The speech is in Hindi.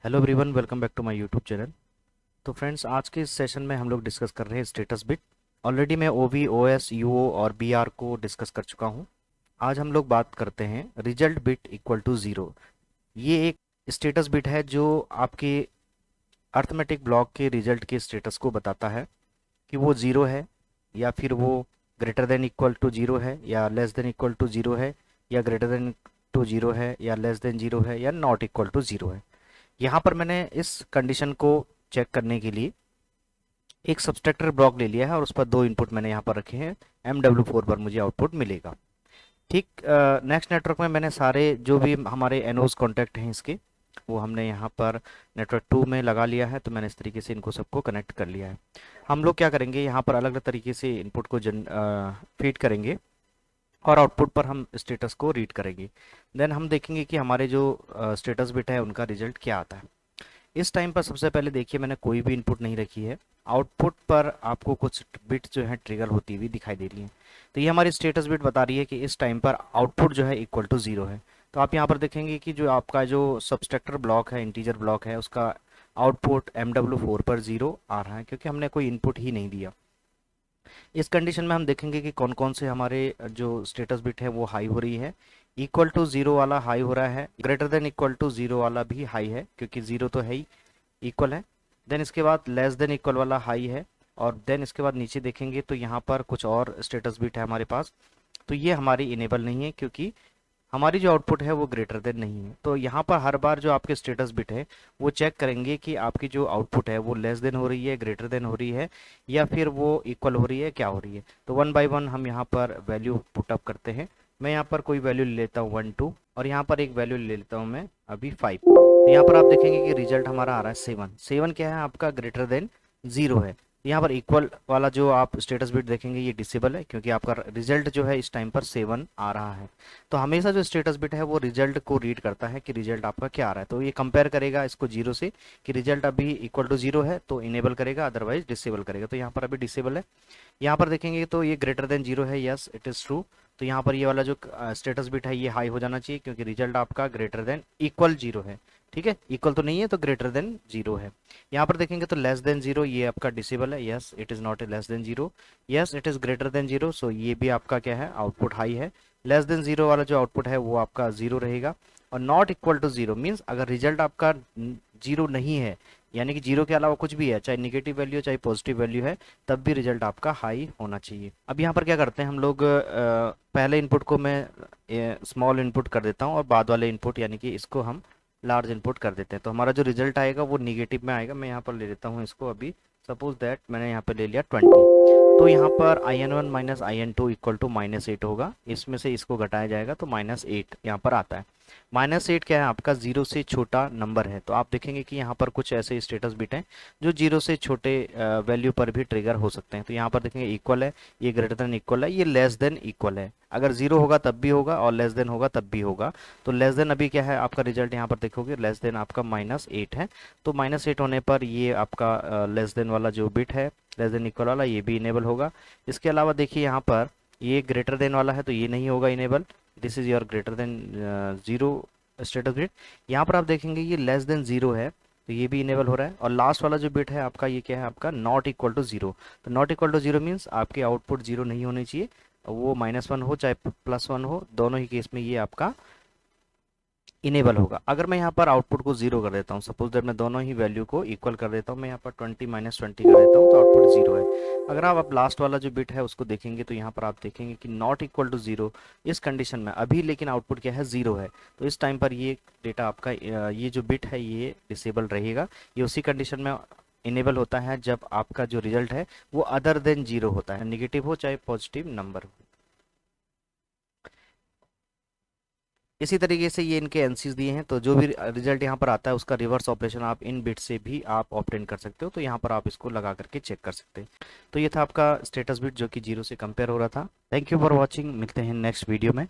Hello everyone, welcome back to my YouTube channel. तो फ्रेंड्स, आज के इस सेशन में हम लोग डिस्कस कर रहे हैं स्टेटस बिट। ऑलरेडी मैं ओवी, ओएस, यूओ और बीआर को डिस्कस कर चुका हूं। आज हम लोग बात करते हैं result bit equal to zero. ये एक स्टेटस बिट है जो आपके अर्थमेटिक ब्लॉक के रिजल्ट के स्टेटस को बताता है कि वो ज़ीरो है, या फिर वो greater than equal to zero है, या less than equal to zero है, या ग्रेटर देन टू ज़ीरो है, या लेस देन ज़ीरो है, या नॉट इक्वल टू ज़ीरो है। यहाँ पर मैंने इस कंडीशन को चेक करने के लिए एक सब्सट्रैक्टर ब्लॉक ले लिया है और उस पर दो इनपुट मैंने यहाँ पर रखे हैं। MW4 पर मुझे आउटपुट मिलेगा। ठीक, नेक्स्ट नेटवर्क में मैंने सारे जो भी हमारे एनोस कॉन्टैक्ट हैं इसके, वो हमने यहाँ पर नेटवर्क 2 में लगा लिया है। तो मैंने इस तरीके से इनको सबको कनेक्ट कर लिया है। हम लोग क्या करेंगे, यहाँ पर अलग अलग तरीके से इनपुट को फीड करेंगे और आउटपुट पर हम स्टेटस को रीड करेंगे। देन हम देखेंगे कि हमारे जो स्टेटस बिट है उनका रिजल्ट क्या आता है। इस टाइम पर सबसे पहले देखिए, मैंने कोई भी इनपुट नहीं रखी है। आउटपुट पर आपको कुछ बिट जो है ट्रिगर होती हुई दिखाई दे रही है। तो ये हमारी स्टेटस बिट बता रही है कि इस टाइम पर आउटपुट जो है इक्वल टू ज़ीरो है। तो आप यहाँ पर देखेंगे कि जो आपका जो सब्सट्रैक्टर ब्लॉक है, इंटीजर ब्लॉक है, उसका आउटपुट MW4 पर ज़ीरो आ रहा है क्योंकि हमने कोई इनपुट ही नहीं दिया। इस कंडीशन में हम देखेंगे कि कौन कौन से हमारे जो स्टेटस बिट है वो हाई हो रही है। इक्वल टू ज़ीरो वाला हाई हो रहा है, greater than equal to zero वाला भी हाई है क्योंकि ज़ीरो तो है ही, इक्वल है। देन इसके बाद लेस देन इक्वल वाला हाई है। और देन इसके बाद नीचे देखेंगे तो यहाँ पर कुछ और स्टेटस बिट है हमारे पास। तो ये हमारी इनेबल नहीं है क्योंकि हमारी जो आउटपुट है वो ग्रेटर देन नहीं है। तो यहाँ पर हर बार जो आपके स्टेटस बिट है वो चेक करेंगे कि आपकी जो आउटपुट है वो लेस देन हो रही है, ग्रेटर देन हो रही है, या फिर वो इक्वल हो रही है, क्या हो रही है। तो वन बाय वन हम यहाँ पर वैल्यू पुट अप करते हैं। मैं यहाँ पर कोई वैल्यू ले लेता हूँ 1 2, और यहाँ पर एक वैल्यू ले लेता हूँ मैं अभी 5। तो यहाँ पर आप देखेंगे कि रिजल्ट हमारा आ रहा है 7। 7 क्या है आपका, ग्रेटर देन ज़ीरो है। यहाँ पर इक्वल वाला जो आप स्टेटस बिट देखेंगे ये डिसेबल है क्योंकि आपका रिजल्ट जो है इस टाइम पर 7 आ रहा है। तो हमेशा जो स्टेटस बिट है वो रिजल्ट को रीड करता है कि रिजल्ट आपका क्या आ रहा है। तो ये कंपेयर करेगा इसको जीरो से कि रिजल्ट अभी इक्वल टू जीरो है तो इनेबल करेगा, अदरवाइज डिसेबल करेगा। तो यहाँ पर अभी डिसेबल है। यहाँ पर देखेंगे तो ये ग्रेटर देन जीरो है, यस इट इज़ ट्रू। तो यहाँ पर ये वाला जो स्टेटस बिट है ये हाई हो जाना चाहिए क्योंकि रिजल्ट आपका ग्रेटर देन इक्वल जीरो है। ठीक है, इक्वल तो नहीं है तो ग्रेटर देन जीरो है। यहाँ पर देखेंगे तो लेस देन जीरो, ये आपका डिसेबल है, yes it is not a less than zero. Yes it is greater than zero, so ये भी आपका क्या है, आउटपुट हाई है। लेस देन जीरो वाला जो आउटपुट है वो आपका जीरो रहेगा। और not equal to zero means अगर रिजल्ट आपका जीरो नहीं है, यानी कि जीरो के अलावा कुछ भी है, चाहे निगेटिव वैल्यू चाहे पॉजिटिव वैल्यू है, तब भी रिजल्ट आपका हाई होना चाहिए। अब यहाँ पर क्या करते हैं हम लोग, पहले इनपुट को मैं स्मॉल इनपुट कर देता हूँ और बाद वाले इनपुट यानी कि इसको हम लार्ज इनपुट कर देते हैं। तो हमारा जो रिजल्ट आएगा वो निगेटिव में आएगा। मैं यहाँ पर ले लेता हूँ इसको अभी, सपोज दैट मैंने यहाँ पर ले लिया 20। तो यहाँ पर IN1 minus IN2 equal to -8 होगा। इसमें से इसको घटाया जाएगा तो -8 यहाँ पर आता है। -8 क्या है आपका, जीरो से छोटा नंबर है। तो आप देखेंगे कि यहाँ पर कुछ ऐसे स्टेटस बिट हैं जो जीरो से छोटे वैल्यू पर भी ट्रिगर हो सकते हैं। तो यहाँ पर देखेंगे इक्वल है, ये ग्रेटर देन इक्वल है, ये लेस देन इक्वल है। अगर जीरो होगा तब भी होगा और लेस देन होगा तब भी होगा। तो लेस देन अभी क्या है आपका रिजल्ट, यहाँ पर देखोगे लेस देन आपका -8 है। तो -8 होने पर ये आपका लेस देन वाला जो बिट है, लेस देन इक्वल वाला, ये भी इनेबल होगा। इसके अलावा देखिए यहाँ पर ये ग्रेटर देन वाला है तो ये नहीं होगा enable. This is your greater than zero status bit. यहाँ पर आप देखेंगे ये लेस देन जीरो है तो ये भी इनेबल हो रहा है। और लास्ट वाला जो बिट है आपका, ये क्या है आपका, नॉट इक्वल टू जीरो। तो not equal to zero means आपके आउटपुट जीरो नहीं होने चाहिए, वो -1 हो चाहे +1 हो, दोनों ही केस में ये आपका इनेबल होगा। अगर मैं यहाँ पर आउटपुट को जीरो कर देता हूँ, सपोज दैट मैं दोनों ही वैल्यू को इक्वल कर देता हूँ, मैं यहाँ पर 20 -20 कर देता हूँ तो आउटपुट जीरो है। अगर आप अब लास्ट वाला जो बिट है उसको देखेंगे तो यहाँ पर आप देखेंगे कि नॉट इक्वल टू जीरो इस कंडीशन में अभी, लेकिन आउटपुट क्या है, जीरो है। तो इस टाइम पर ये डेटा आपका ये जो बिट है ये डिसेबल रहेगा। ये उसी कंडीशन में इनेबल होता है जब आपका जो रिजल्ट है वो अदर देन जीरो होता है, निगेटिव हो चाहे पॉजिटिव नंबर हो। इसी तरीके से ये इनके एनसीज दिए हैं। तो जो भी रिजल्ट यहाँ पर आता है उसका रिवर्स ऑपरेशन आप इन बिट से भी आप ऑब्टेन कर सकते हो। तो यहाँ पर आप इसको लगा करके चेक कर सकते हैं। तो ये था आपका स्टेटस बिट जो कि जीरो से कंपेयर हो रहा था। थैंक यू फॉर वॉचिंग, मिलते हैं नेक्स्ट वीडियो में।